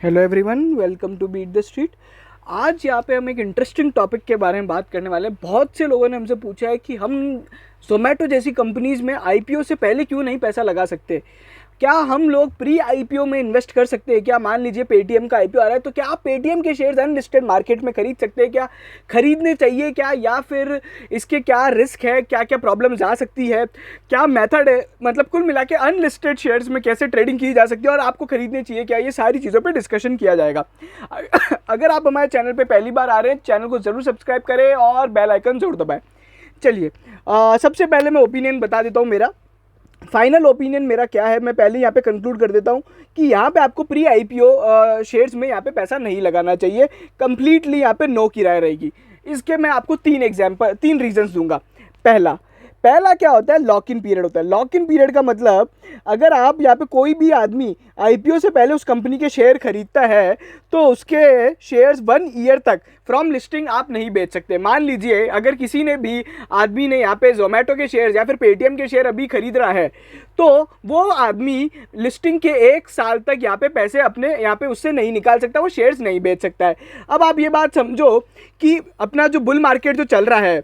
Hello everyone, welcome to beat the street. आज यहाँ पे हम एक इंटरेस्टिंग टॉपिक के बारे में बात करने वाले हैं। बहुत से लोगों ने हमसे पूछा है कि हम जोमेटो जैसी कंपनीज़ में आईपीओ से पहले क्यों नहीं पैसा लगा सकते। क्या हम लोग प्री आईपीओ में इन्वेस्ट कर सकते हैं? क्या मान लीजिए पेटीएम का आईपीओ आ रहा है तो क्या आप पेटीएम के शेयर्स अनलिस्टेड मार्केट में खरीद सकते हैं? क्या खरीदने चाहिए क्या, या फिर इसके क्या रिस्क है, क्या क्या प्रॉब्लम्स आ सकती है, क्या मेथड है, मतलब कुल मिला के अनलिस्टेड शेयर्स में कैसे ट्रेडिंग की जा सकती है और आपको खरीदने चाहिए क्या, ये सारी चीज़ों पर डिस्कशन किया जाएगा। अगर आप हमारे चैनल पर पहली बार आ रहे हैं, चैनल को ज़रूर सब्सक्राइब करें और बेल आइकन जरूर दबाएं। चलिए, सबसे पहले मैं ओपिनियन बता देता हूँ। मेरा फाइनल ओपिनियन मेरा क्या है, मैं पहले यहाँ पे कंक्लूड कर देता हूँ कि यहाँ पे आपको प्री आईपीओ शेयर्स में यहाँ पे पैसा नहीं लगाना चाहिए। कंप्लीटली यहाँ पे नो की राय रहेगी। इसके मैं आपको तीन रीजंस दूंगा। पहला क्या होता है, लॉक इन पीरियड होता है। लॉक इन पीरियड का मतलब, अगर आप यहाँ पे कोई भी आदमी आईपीओ से पहले उस कंपनी के शेयर खरीदता है तो उसके शेयर्स 1 ईयर तक फ्रॉम लिस्टिंग आप नहीं बेच सकते। मान लीजिए अगर किसी ने भी आदमी ने यहाँ पे जोमेटो के शेयर या फिर पेटीएम के शेयर अभी खरीद रहा है तो वो आदमी लिस्टिंग के 1 साल तक यहाँ पे पैसे अपने यहाँ पे उससे नहीं निकाल सकता, वो शेयर्स नहीं बेच सकता है। अब आप ये बात समझो कि अपना जो बुल मार्केट जो चल रहा है,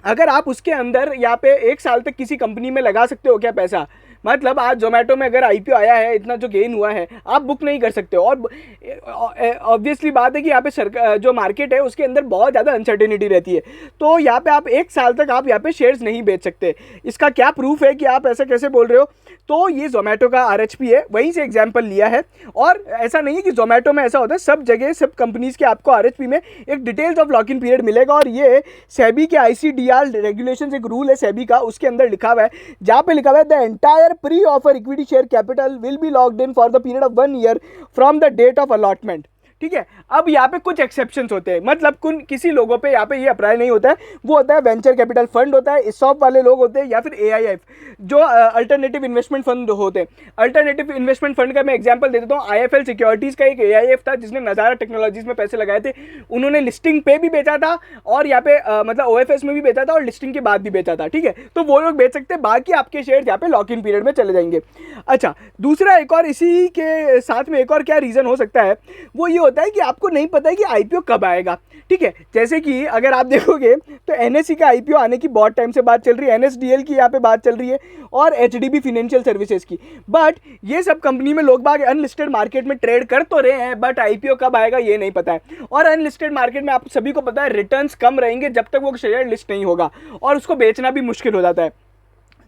अगर आप उसके अंदर यहाँ पे 1 साल तक किसी कंपनी में लगा सकते हो क्या पैसा? मतलब आज जोमेटो में अगर आईपीओ आया है, इतना जो गेन हुआ है आप बुक नहीं कर सकते हो। और ऑब्वियसली बात है कि यहाँ पे सरकार जो मार्केट है उसके अंदर बहुत ज़्यादा अनसर्टेनिटी रहती है, तो यहाँ पे आप 1 साल तक आप यहाँ पे शेयर्स नहीं बेच सकते। इसका क्या प्रूफ है कि आप ऐसा कैसे बोल रहे हो? तो ये जोमेटो का आरएचपी है, वहीं से एग्जाम्पल लिया है। और ऐसा नहीं है कि जोमेटो में ऐसा होता है, सब जगह सब कंपनीज के आपको आरएचपी में एक details of lock in period मिलेगा। और ये सेबी के आईसीडीआर रेगुलेशन, एक रूल है सेबी का, उसके अंदर लिखा हुआ है, जहाँ पे लिखा हुआ है the entire pre offer equity share capital will be locked in for the period of 1 year from the date of allotment. ठीक है। अब यहाँ पे कुछ एक्सेप्शंस होते हैं, मतलब किसी लोगों पे यहाँ पे ये अप्लाई नहीं होता है। वो होता है वेंचर कैपिटल फंड होता है, इसॉप वाले लोग होते हैं, या फिर एआईएफ जो अल्टरनेटिव इन्वेस्टमेंट फंड होते हैं। अल्टरनेटिव इन्वेस्टमेंट फंड का मैं एग्जांपल दे देता हूँ। आईएफएल सिक्योरिटीज का एक एआईएफ था जिसने नजारा टेक्नोलॉजीज में पैसे लगाए थे। उन्होंने लिस्टिंग पे भी बेचा था और यहाँ पे मतलब ओएफएस में भी बेचा था और लिस्टिंग के बाद भी बेचा था। ठीक है, तो वो लोग बेच सकते हैं, बाकी आपके शेयर यहाँ पे लॉक इन पीरियड में चले जाएंगे। अच्छा, दूसरा एक और इसी के साथ में एक और क्या रीजन हो सकता है, वो ये होता है कि आपको नहीं पता है कि आईपीओ कब आएगा। ठीक है, जैसे कि अगर आप देखोगे तो एनएससी का आईपीओ आने की बहुत टाइम से बात चल रही है, एनएसडीएल की यहाँ पे बात चल रही है और एचडीबी फाइनेंशियल सर्विसेज की। बट ये सब कंपनी में लोग बाग अनलिस्टेड मार्केट में ट्रेड कर तो रहे हैं, बट आईपीओ कब आएगा ये नहीं पता है। और अनलिस्टेड मार्केट में आप सभी को पता है रिटर्न्स कम रहेंगे जब तक वो शेयर लिस्ट नहीं होगा, और उसको बेचना भी मुश्किल हो जाता है।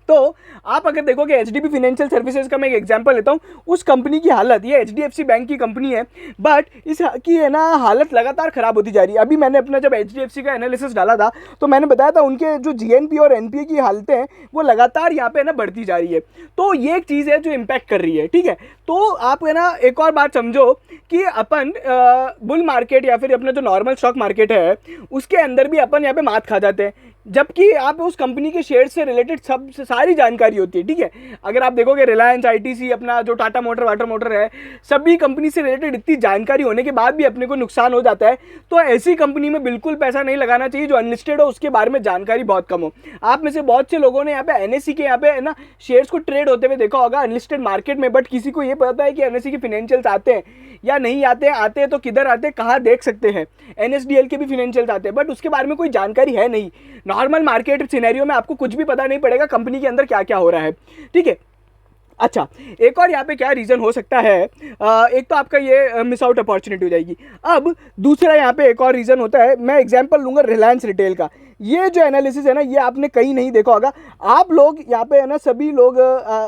तो आप अगर देखोगे एचडीबी फाइनेंशियल सर्विसेज का मैं एक एग्जांपल लेता हूँ, उस कंपनी की हालत, ये एचडीएफसी बैंक की कंपनी है, बट इसकी है ना हालत लगातार खराब होती जा रही है। अभी मैंने अपना जब एचडीएफसी का एनालिसिस डाला था तो मैंने बताया था उनके जो जीएनपी और एनपीए की हालतें हैं वो लगातार यहाँ पे है ना बढ़ती जा रही है। तो ये एक चीज़ है जो इम्पैक्ट कर रही है। ठीक है, तो आप है ना एक और बात समझो कि अपन बुल मार्केट या फिर अपना जो नॉर्मल स्टॉक मार्केट है उसके अंदर भी अपन यहाँ पे मात खा जाते हैं, जबकि आप उस कंपनी के शेयर से रिलेटेड सब सारी जानकारी होती है। ठीक है, अगर आप देखोगे रिलायंस, आईटीसी, अपना जो टाटा मोटर, वाटर मोटर है, सभी कंपनी से रिलेटेड इतनी जानकारी होने के बाद भी अपने को नुकसान हो जाता है। तो ऐसी कंपनी में बिल्कुल पैसा नहीं लगाना चाहिए जो अनलिस्टेड हो, उसके बारे में जानकारी बहुत कम हो। आप में से बहुत से लोगों ने यहाँ पे एनएससी के यहाँ पे है ना शेयर्स को ट्रेड होते हुए देखा होगा अनलिस्टेड मार्केट में, बट किसी को ये पता है कि एनएससी के फाइनेंशियल्स आते हैं या नहीं आते हैं, आते हैं तो किधर आते हैं, कहाँ देख सकते हैं। एनएसडीएल के भी फाइनेंशियल्स आते हैं, बट उसके बारे में कोई जानकारी है नहीं। नॉर्मल मार्केट सिनेरियो में आपको कुछ भी पता नहीं पड़ेगा कंपनी के अंदर क्या क्या हो रहा है। ठीक है, अच्छा, एक और यहाँ पे क्या रीज़न हो सकता है, एक तो आपका ये मिस आउट अपॉर्चुनिटी हो जाएगी। अब दूसरा यहाँ पे एक और रीज़न होता है, मैं एग्जांपल लूँगा रिलायंस रिटेल का। ये जो एनालिसिस है ना ये आपने कहीं नहीं देखा होगा। आप लोग यहाँ पे है ना सभी लोग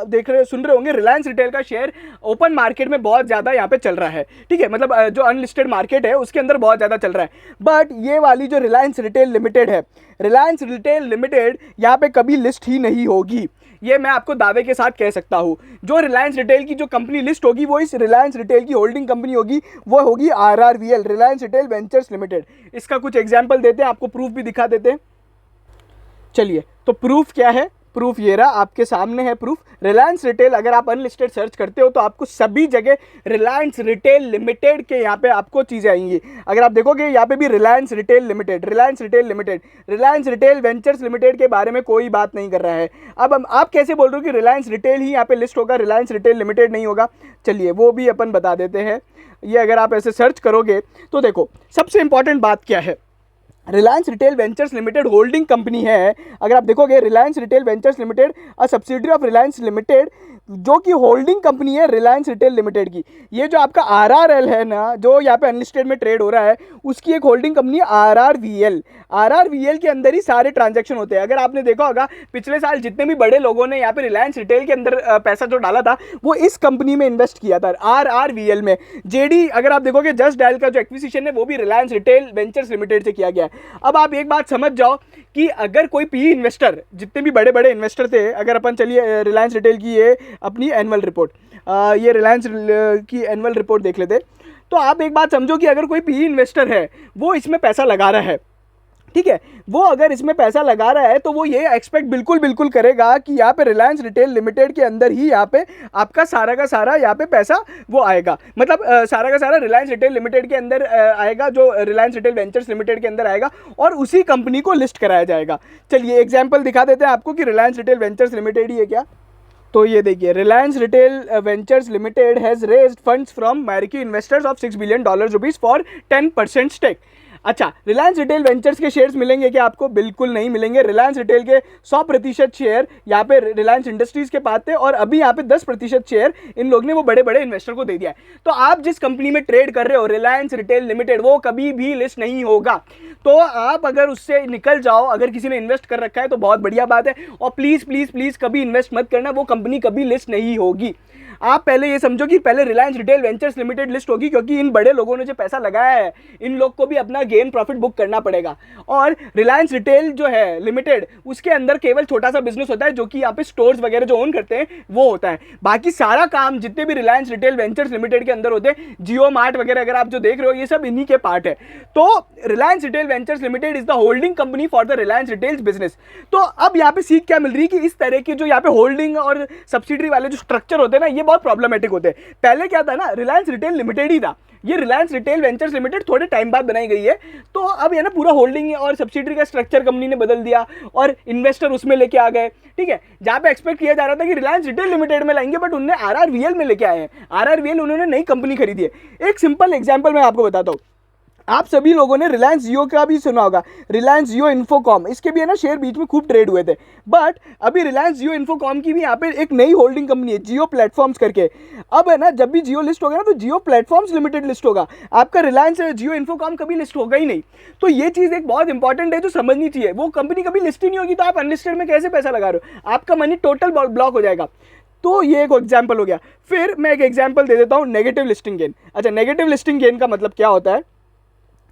देख रहे सुन रहे होंगे रिलायंस रिटेल का शेयर ओपन मार्केट में बहुत ज़्यादा यहाँ पे चल रहा है। ठीक है, मतलब जो अनलिस्टेड मार्केट है उसके अंदर बहुत ज़्यादा चल रहा है। बट ये वाली जो रिलायंस रिटेल लिमिटेड है, रिलायंस रिटेल लिमिटेड यहाँ पे कभी लिस्ट ही नहीं होगी, ये मैं आपको दावे के साथ कह सकता हूँ। जो रिलायंस रिटेल की जो कंपनी लिस्ट होगी वो इस रिलायंस रिटेल की होल्डिंग कंपनी होगी, वो होगी RRVL, Reliance retail ventures limited. इसका कुछ एग्जांपल देते हैं, आपको प्रूफ भी दिखा देते हैं। चलिए, तो प्रूफ क्या है? प्रूफ ये रहा, आपके सामने है प्रूफ। रिलायंस रिटेल अगर आप अनलिस्टेड सर्च करते हो तो आपको सभी जगह रिलायंस रिटेल लिमिटेड के यहाँ पे आपको चीज़ें आएंगी। अगर आप देखोगे यहाँ पे भी Reliance retail limited, Reliance retail limited, Reliance retail ventures limited के बारे में कोई बात नहीं कर रहा है। अब आप कैसे बोल रहे हो कि रिलायंस रिटेल ही यहाँ पे लिस्ट होगा, रिलायंस रिटेल लिमिटेड नहीं होगा? चलिए वो भी अपन बता देते हैं। ये अगर आप ऐसे सर्च करोगे तो देखो सबसे इंपॉर्टेंट बात क्या है, Reliance retail ventures limited holding company है। अगर आप देखोगे Reliance retail ventures limited a subsidiary of Reliance limited, जो कि होल्डिंग कंपनी है रिलायंस रिटेल लिमिटेड की। ये जो आपका RRL है ना, जो यहाँ पे अनलिस्टेड में ट्रेड हो रहा है, उसकी एक होल्डिंग कंपनी है RRVL। RRVL के अंदर ही सारे ट्रांजैक्शन होते हैं। अगर आपने देखा होगा पिछले साल जितने भी बड़े लोगों ने यहाँ पे रिलायंस रिटेल के अंदर पैसा जो डाला था वो इस कंपनी में इन्वेस्ट किया था, RRVL में। जेडी अगर आप देखोगे जस्ट डायल का जो एक्विजिशन है वो भी रिलायंस रिटेल वेंचर्स लिमिटेड से किया गया है। अब आप एक बात समझ जाओ कि अगर कोई PE इन्वेस्टर, जितने भी बड़े बड़े इन्वेस्टर थे, अगर अपन चलिए रिलायंस रिटेल की ये अपनी एनुअल रिपोर्ट, ये रिलायंस की एनुअल रिपोर्ट देख लेते, तो आप एक बात समझो कि अगर कोई PE इन्वेस्टर है वो इसमें पैसा लगा रहा है, ठीक है, वो अगर इसमें पैसा लगा रहा है तो वो ये एक्सपेक्ट बिल्कुल करेगा कि यहाँ पे रिलायंस रिटेल लिमिटेड के अंदर ही यहाँ पे आपका सारा का सारा यहाँ पे पैसा वो आएगा, मतलब सारा का सारा रिलायंस रिटेल लिमिटेड के अंदर आएगा, जो रिलायंस रिटेल वेंचर्स लिमिटेड के अंदर आएगा और उसी कंपनी को लिस्ट कराया जाएगा। चलिए एग्जाम्पल दिखा देते हैं आपको कि रिलायंस रिटेल वेंचर्स लिमिटेड ही है क्या। तो ये देखिए, Reliance retail ventures limited has raised funds from American investors of $6 billion rupees for 10% stake. अच्छा, रिलायंस रिटेल वेंचर्स के शेयर्स मिलेंगे क्या आपको? बिल्कुल नहीं मिलेंगे। रिलायंस रिटेल के 100% शेयर यहाँ पे रिलायंस इंडस्ट्रीज के पास थे और अभी यहाँ पे 10% शेयर इन लोग ने वो बड़े बड़े इन्वेस्टर को दे दिया है। तो आप जिस कंपनी में ट्रेड कर रहे हो रिलायंस रिटेल लिमिटेड, वो कभी भी लिस्ट नहीं होगा। तो आप अगर उससे निकल जाओ, अगर किसी ने इन्वेस्ट कर रखा है तो बहुत बढ़िया बात है, और प्लीज़ प्लीज़ प्लीज़ कभी इन्वेस्ट मत करना, वो कंपनी कभी लिस्ट नहीं होगी। आप पहले ये समझो कि पहले Reliance retail ventures limited list होगी, क्योंकि इन बड़े लोगों ने जो पैसा लगाया है इन लोग को भी अपना गेन प्रॉफिट बुक करना पड़ेगा। और रिलायंस रिटेल जो है लिमिटेड, उसके अंदर केवल छोटा सा बिजनेस होता है जो कि यहाँ पे स्टोर्स वगैरह जो ओन करते हैं वो होता है। बाकी सारा काम जितने भी रिलायंस रिटेल वेंचर्स लिमिटेड के अंदर होते हैं, जियो मार्ट वगैरह अगर आप जो देख रहे हो, ये सब इन्हीं के पार्ट है। तो Reliance retail ventures limited is the holding company for the Reliance retail business. तो अब यहाँ पे सीख क्या मिल रही है कि इस तरह के जो यहाँ पे होल्डिंग और सब्सिडरी वाले जो स्ट्रक्चर होते हैं ना, ये बहुत प्रॉब्लमेटिक होते हैं। पहले क्या था ना, रिलायंस रिटेल लिमिटेड ही था, ये रिलायंस रिटेल वेंचर्स लिमिटेड थोड़े टाइम बाद बनाई गई है। तो अब ये ना पूरा होल्डिंग और सब्सिडरी का स्ट्रक्चर कंपनी ने बदल दिया और इन्वेस्टर उसमें लेके आ गए, ठीक है। जहां पे एक्सपेक्ट किया जा रहा था कि रिलायंस रिटेल लिमिटेड में लाएंगे, बट उन्होंने RRVL में लेके आए हैं। RRVL उन्होंने नई कंपनी खरीदी है। एक सिंपल एग्जाम्पल मैं आपको बताता हूँ। आप सभी लोगों ने रिलायंस जियो का भी सुना होगा, रिलायंस जियो इन्फोकॉम, इसके भी है ना शेयर बीच में खूब ट्रेड हुए थे। बट अभी रिलायंस जियो इन्फोकॉम की भी यहाँ पे एक नई होल्डिंग कंपनी है, जियो प्लेटफॉर्म्स करके। अब है ना, जब भी जियो लिस्ट होगा ना तो जियो प्लेटफॉर्म्स लिमिटेड लिस्ट होगा, आपका रिलायंस जियो इन्फोकॉम कभी लिस्ट होगा ही नहीं। तो ये चीज़ एक बहुत इंपॉर्टेंट है जो समझनी चाहिए। वो कंपनी कभी लिस्ट ही नहीं होगी तो आप अनलिस्टेड में कैसे पैसा लगा रहे हो? आपका मनी टोटल ब्लॉक हो जाएगा। तो ये एक एग्जाम्पल हो गया। फिर मैं एक एग्जाम्पल दे देता हूँ, नेगेटिव लिस्टिंग गेन। अच्छा, नेगेटिव लिस्टिंग गेन का मतलब क्या होता है?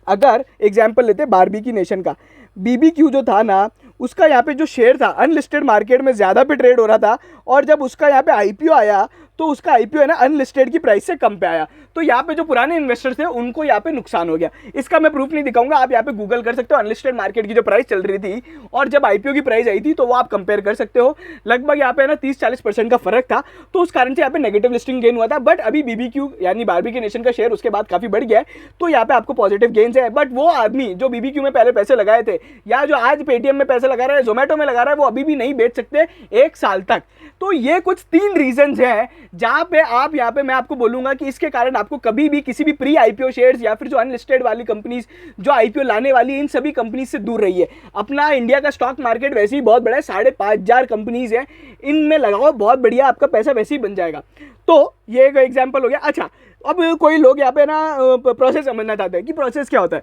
अगर एग्जाम्पल लेते बारबीक्यू नेशन का, BBQ जो था ना, उसका यहाँ पे जो शेयर था अनलिस्टेड मार्केट में ज़्यादा पे ट्रेड हो रहा था, और जब उसका यहाँ पे IPO आया तो उसका IPO है ना अनलिस्टेड की प्राइस से कम पे आया। तो यहाँ पे जो पुराने इन्वेस्टर्स थे उनको यहाँ पे नुकसान हो गया। इसका मैं प्रूफ नहीं दिखाऊंगा, आप यहाँ पे गूगल कर सकते हो। अनलिस्टेड मार्केट की जो प्राइस चल रही थी और जब IPO की प्राइस आई थी तो वो आप कंपेयर कर सकते हो। लगभग यहाँ पे ना 30-40% का फर्क था, तो उस कारण से यहाँ पे नेगेटिव लिस्टिंग गेन हुआ था। बट अभी BBQ यानी बारबीक्यू नेशन का शेयर उसके बाद काफ़ी बढ़ गया है, तो यहाँ पे आपको पॉजिटिव गेन्स है। बट वो आदमी जो BBQ में पहले पैसे लगाए थे या जो आज पेटीएम में पैसे लगा रहा है, जोमेटो में लगा रहा है, वो अभी भी नहीं बेच सकते 1 साल तक। तो ये कुछ 3 रीजंस हैं जहां पे आप यहाँ पे मैं आपको बोलूंगा कि इसके कारण आपको कभी भी किसी भी प्री IPO शेयर्स या फिर जो अनलिस्टेड वाली कंपनीज जो IPO लाने वाली है, इन सभी कंपनीज से दूर रहिए। अपना इंडिया का स्टॉक मार्केट वैसे ही बहुत बड़ा है, 5,500 कंपनीज है, इनमें लगाओ, बहुत बढ़िया आपका पैसा वैसे ही बन जाएगा। तो ये एक एग्जाम्पल हो गया। अच्छा, अब कोई लोग यहाँ पे ना प्रोसेस समझना चाहते हैं कि प्रोसेस क्या होता है।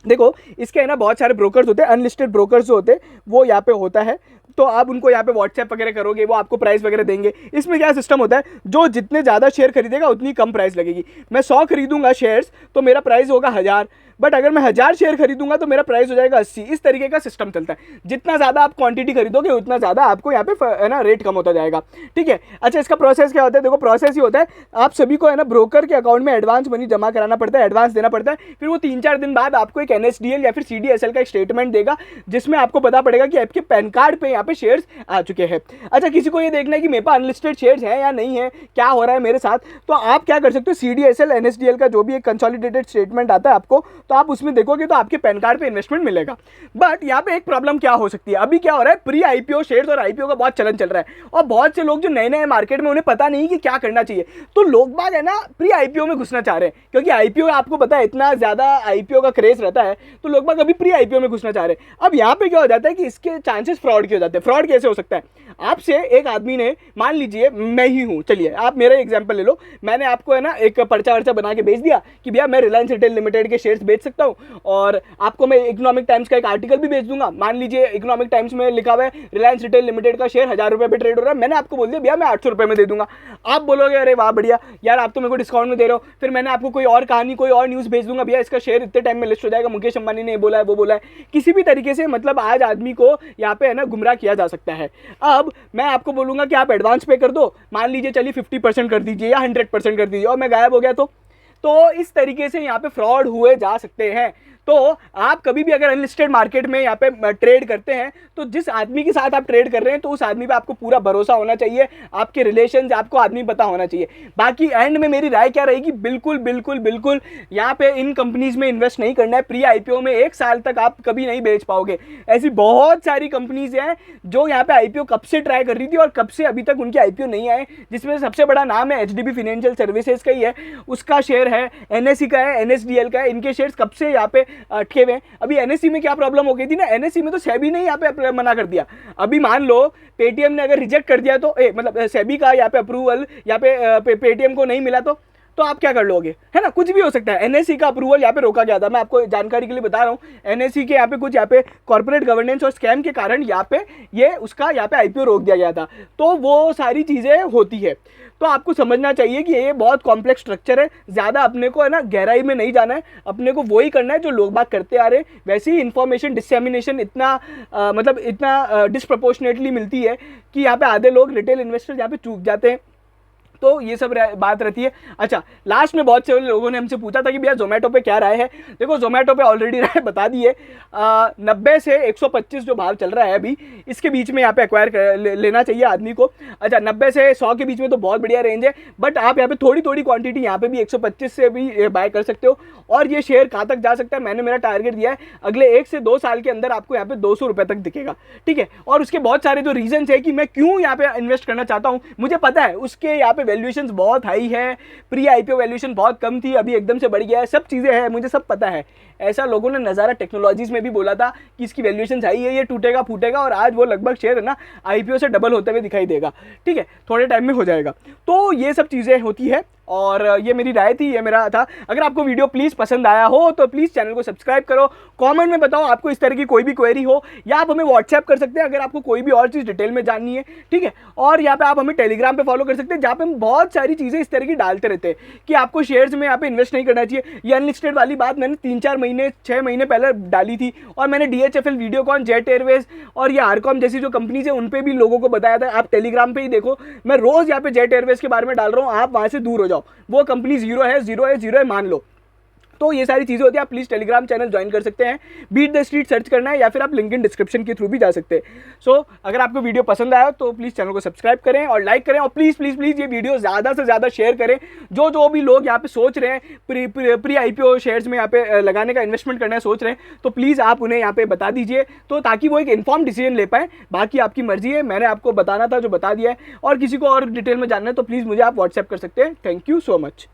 देखो, इसके है ना बहुत सारे ब्रोकर्स होते हैं, अनलिस्टेड ब्रोकर्स जो होते हैं वो यहाँ पे होता है। तो आप उनको यहाँ पे व्हाट्सएप वगैरह करोगे, वो आपको प्राइस वगैरह देंगे। इसमें क्या सिस्टम होता है, जो जितने ज़्यादा शेयर खरीदेगा उतनी कम प्राइस लगेगी। मैं 100 खरीदूंगा शेयर्स तो मेरा प्राइस होगा 1000, बट अगर मैं 1000 शेयर खरीदूंगा तो मेरा प्राइस हो जाएगा 80। इस तरीके का सिस्टम चलता है। जितना ज़्यादा आप क्वांटिटी खरीदोगे उतना ज़्यादा आपको यहाँ पे है ना रेट कम होता जाएगा, ठीक है। अच्छा, इसका प्रोसेस क्या होता है? देखो, प्रोसेस ही होता है, आप सभी को है ना ब्रोकर के अकाउंट में एडवांस मनी जमा कराना पड़ता है, एडवांस देना पड़ता है। फिर वो 3-4 दिन बाद आपको एक NSDL या फिर CDSL का एक स्टेटमेंट देगा, जिसमें आपको पता पड़ेगा कि आपके पैन कार्ड पे यहाँ पे शेयर्स आ चुके हैं। अच्छा, किसी को ये देखना है कि मेरे पास अनलिस्टेड शेयर्स हैं या नहीं है, क्या हो रहा है मेरे साथ, तो आप क्या कर सकते हो, CDSL NSDL का जो भी एक कंसोलिडेटेड स्टेटमेंट आता है आपको, तो आप उसमें देखोगे तो आपके पैन कार्ड पे इन्वेस्टमेंट मिलेगा। बट यहाँ पे एक प्रॉब्लम क्या हो सकती है, अभी क्या हो रहा है, प्री IPO शेयर्स और IPO का बहुत चलन चल रहा है, और बहुत से लोग जो नए नए मार्केट में, उन्हें पता नहीं कि क्या करना चाहिए, तो लोग बाग है ना प्री IPO में घुसना चाह रहे हैं, क्योंकि IPO आपको पता है इतना ज़्यादा IPO का क्रेज रहता है, तो लोग बाग अभी प्री IPO में घुसना चाह रहे हैं। अब यहाँ पे क्या हो जाता है कि इसके चांसेस फ्रॉड के हो जाते हैं। फ्रॉड कैसे हो सकता है, आपसे एक आदमी ने, मान लीजिए मैं ही हूँ, चलिए आप मेरा एग्जांपल ले लो, मैंने आपको है ना एक पर्चा वर्चा बना के भेज दिया कि भैया मैं रिलायंस रिटेल लिमिटेड के शेयर्स बेच सकता हूँ, और आपको मैं इकोनॉमिक टाइम्स का एक आर्टिकल भी भेज दूंगा। मान लीजिए इकोनॉमिक टाइम्स में लिखा हुआ है रिलायंस रिटेल लिमिटेड का शेयर 1000 रुपये पे ट्रेड हो रहा है, मैंने आपको बोल दिया भैया मैं 800 रुपये में दे दूंगा। आप बोलोगे अरे वाह बढ़िया यार, आप तो मेरे को डिस्काउंट में दे रहे हो। फिर मैंने आपको कोई और कहानी, कोई और न्यूज़ भेज दूंगा, भैया इसका शेयर इतने टाइम में लिस्ट हो जाएगा, मुकेश अंबानी ने ये बोला है वो बोला है, किसी भी तरीके से मतलब आज आदमी को यहाँ पे है ना गुमराह किया जा सकता है। अब मैं आपको बोलूंगा कि आप एडवांस पे कर दो, मान लीजिए चलिए 50% कर दीजिए या 100% कर दीजिए, और मैं गायब हो गया तो इस तरीके से यहाँ पे फ्रॉड हुए जा सकते हैं। तो आप कभी भी अगर अनलिस्टेड मार्केट में यहाँ पे ट्रेड करते हैं, तो जिस आदमी के साथ आप ट्रेड कर रहे हैं तो उस आदमी पे आपको पूरा भरोसा होना चाहिए, आपके रिलेशंस आपको आदमी पता होना चाहिए। बाकी एंड में मेरी राय क्या रहेगी, बिल्कुल बिल्कुल बिल्कुल यहाँ पे इन कंपनीज में इन्वेस्ट नहीं करना है। प्री IPO में 1 साल तक आप कभी नहीं बेच पाओगे। ऐसी बहुत सारी कंपनीज हैं जो यहाँ पे IPO कब से ट्राई कर रही थी और कब से अभी तक उनके IPO नहीं आए, जिसमें सबसे बड़ा नाम है HDB फाइनेंशियल सर्विसेज का ही है, उसका शेयर है, NSE का है, NSDL का है, इनके शेयर्स कब से यहाँ पे अटके हुए। अभी NSE में क्या प्रॉब्लम हो गई थी ना, NSE में तो सेबी ने यहाँ पे मना कर दिया। अभी मान लो पेटीएम ने अगर रिजेक्ट कर दिया तो मतलब सेबी का यहाँ पे अप्रूवल यहाँ पे पेटीएम को नहीं मिला तो आप क्या कर लोगे, है ना, कुछ भी हो सकता है। NSE का अप्रूवल यहाँ पे रोका गया था, मैं आपको जानकारी के लिए बता रहा हूँ। NSE के यहाँ पे कुछ यहाँ पे कॉर्पोरेट गवर्नेंस और स्कैम के कारण यहाँ पे ये उसका यहाँ पे IPO रोक दिया गया था। तो वो सारी चीज़ें होती है, तो आपको समझना चाहिए कि ये बहुत कॉम्प्लेक्स स्ट्रक्चर है। ज़्यादा अपने को है ना गहराई में नहीं जाना है, अपने को वही करना है जो लोग बात करते आ रहे हैं। वैसे ही इन्फॉर्मेशन डिसेमिनेशन इतना मतलब इतना डिस्प्रपोर्शनेटली मिलती है कि यहाँ पे आधे लोग रिटेल इन्वेस्टर्स यहाँ पे चूक जाते हैं, तो ये सब बात रहती है। अच्छा, लास्ट में बहुत से लोगों ने हमसे पूछा था कि भैया जोमेटो पे क्या राय है। देखो जोमेटो पे ऑलरेडी राय बता दी है, 90 से 125 जो भाव चल रहा है अभी, इसके बीच में यहाँ पे एक्वायर लेना चाहिए आदमी को। अच्छा, 90 से 100 के बीच में तो बहुत बढ़िया रेंज है, बट आप यहाँ पे थोड़ी थोड़ी क्वांटिटी यहाँ पे भी 125 से भी बाय कर सकते हो। और ये शेयर कहाँ तक जा सकता है, मैंने मेरा टारगेट दिया है अगले 1 से 2 साल के अंदर आपको यहाँ पे 200 रुपये तक दिखेगा, ठीक है। और उसके बहुत सारे जो रीजंस है कि मैं क्यों यहाँ पे इन्वेस्ट करना चाहता हूँ, मुझे पता है उसके यहाँ पे वैल्यूएशंस बहुत हाई है, प्री IPO वैल्यूएशन बहुत कम थी, अभी एकदम से बढ़ गया है, सब चीज़ें हैं, मुझे सब पता है। ऐसा लोगों ने नज़ारा टेक्नोलॉजीज में भी बोला था कि इसकी वैल्यूएशन हाई है, ये टूटेगा फूटेगा, और आज वो लगभग शेयर है ना IPO से डबल होते हुए दिखाई देगा, ठीक है, थोड़े टाइम में हो जाएगा। तो ये सब चीज़ें होती है, और ये मेरी राय थी, ये मेरा था। अगर आपको वीडियो प्लीज़ पसंद आया हो तो प्लीज़ चैनल को सब्सक्राइब करो, कमेंट में बताओ आपको इस तरह की कोई भी क्वेरी हो, या आप हमें व्हाट्सएप कर सकते हैं अगर आपको कोई भी और चीज़ डिटेल में जाननी है, ठीक है। और यहाँ पे आप हमें टेलीग्राम पे फॉलो कर सकते हैं, जहाँ पे हम बहुत सारी चीज़ें इस तरह की डालते रहते हैं कि आपको शेयर्स में यहाँ पे इन्वेस्ट नहीं करना चाहिए। ये अनलिस्टेड वाली बात मैंने 3-4 महीने 6 महीने पहले डाली थी, और मैंने DHFL, वीडियोकॉन, जेट एयरवेज और ये आरकॉम जैसी जो कंपनीज है उन पर भी लोगों को बताया था। आप टेलीग्राम पर ही देखो, मैं रोज़ यहाँ पे जेट एयरवेज के बारे में डाल रहा हूँ, आप वहाँ से दूर हो जाओ, वो कंपनी जीरो है मान लो। तो ये सारी चीज़ें होती है, आप प्लीज़ टेलीग्राम चैनल ज्वाइन कर सकते हैं, बीट द स्ट्रीट सर्च करना है, या फिर आप लिंक इन डिस्क्रिप्शन के थ्रू भी जा सकते हैं। सो अगर आपको वीडियो पसंद आया तो प्लीज़ चैनल को सब्सक्राइब करें और लाइक करें, और प्लीज़ प्लीज़ प्लीज़ ये वीडियो ज़्यादा से ज़्यादा शेयर करें। जो भी लोग यहाँ पे सोच रहे हैं प्री IPO शेयर्स में यहाँ पे लगाने का, इन्वेस्टमेंट करना सोच रहे हैं, तो प्लीज़ आप उन्हें यहाँ पे बता दीजिए, तो ताकि वो एक इन्फॉर्म डिसीजन ले पाए। बाकी आपकी मर्जी है, मैंने आपको बताना था जो बता दिया है, और किसी को और डिटेल में जानना है तो प्लीज़ मुझे आप व्हाट्सएप कर सकते हैं। Thank you so much.